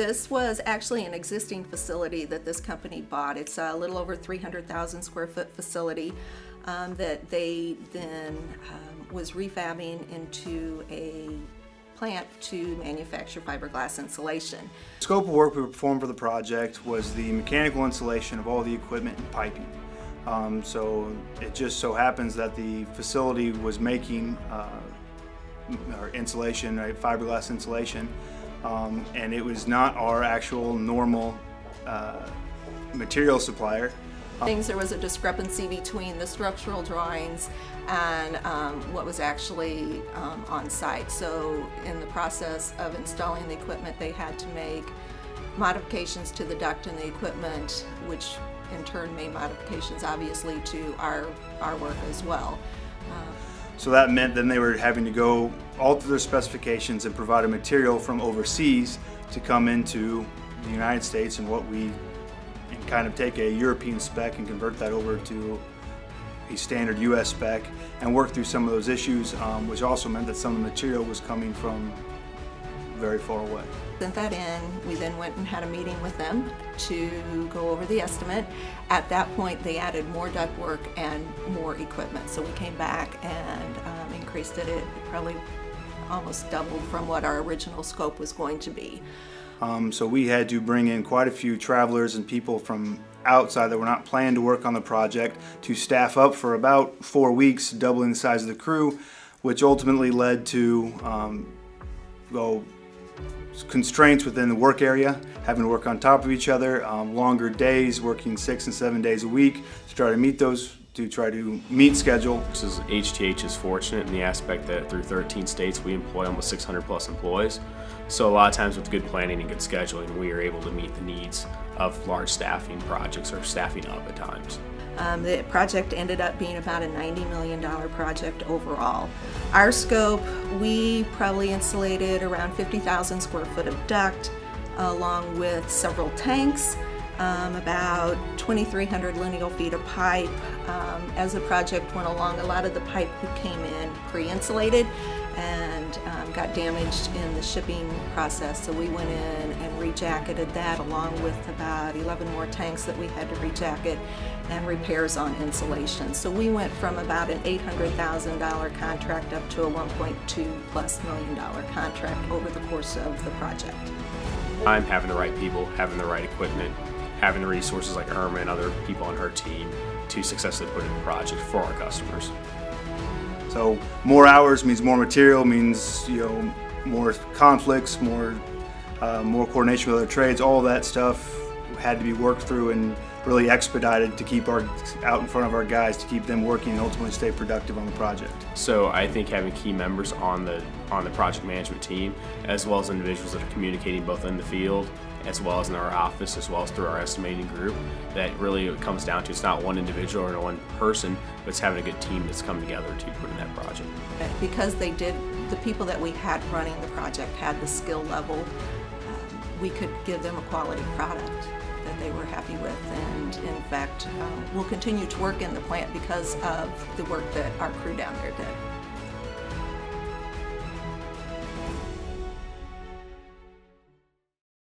This was actually an existing facility that this company bought. It's a little over 300,000 square foot facility that they then was refabbing into a plant to manufacture fiberglass insulation. The scope of work we performed for the project was the mechanical installation of all the equipment and piping. So it just so happens that the facility was making our insulation, right, fiberglass insulation, and it was not our actual normal material supplier. There was a discrepancy between the structural drawings and what was actually on site. So in the process of installing the equipment, they had to make modifications to the duct and the equipment, which in turn made modifications obviously to our work as well. So that meant then they were having to go alter their specifications and provide a material from overseas to come into the United States and kind of take a European spec and convert that over to a standard US spec and work through some of those issues, which also meant that some of the material was coming from very far away. Sent that in, we then went and had a meeting with them to go over the estimate. At that point they added more ductwork and more equipment, so we came back and increased it. It probably almost doubled from what our original scope was going to be. So we had to bring in quite a few travelers and people from outside that were not planned to work on the project to staff up for about 4 weeks, doubling the size of the crew, which ultimately led to constraints within the work area, having to work on top of each other, longer days, working 6 and 7 days a week to try to meet schedule. HTH is fortunate in the aspect that through 13 states we employ almost 600 plus employees. So a lot of times with good planning and good scheduling, we are able to meet the needs of large staffing projects or staffing up at times. The project ended up being about a $90 million project overall. Our scope, we probably insulated around 50,000 square foot of duct, along with several tanks, about 2,300 lineal feet of pipe. As the project went along, a lot of the pipe came in pre-insulated and got damaged in the shipping process, so we went in and re-jacketed that along with about 11 more tanks that we had to re-jacket and repairs on insulation. So we went from about an $800,000 contract up to a $1.2+ million contract over the course of the project. I'm having the right people, having the right equipment, having the resources like Irma and other people on her team to successfully put in the project for our customers. So more hours means more material, means more conflicts, more coordination with other trades. All that stuff had to be worked through and really expedited to keep out in front of our guys, to keep them working and ultimately stay productive on the project. So I think having key members on the project management team, as well as individuals that are communicating both in the field as well as in our office, as well as through our estimating group, that really it comes down to, it's not one individual or one person, but it's having a good team that's come together to put in that project. Because the people that we had running the project had the skill level, we could give them a quality product that they were happy with, and in fact we'll continue to work in the plant because of the work that our crew down there did.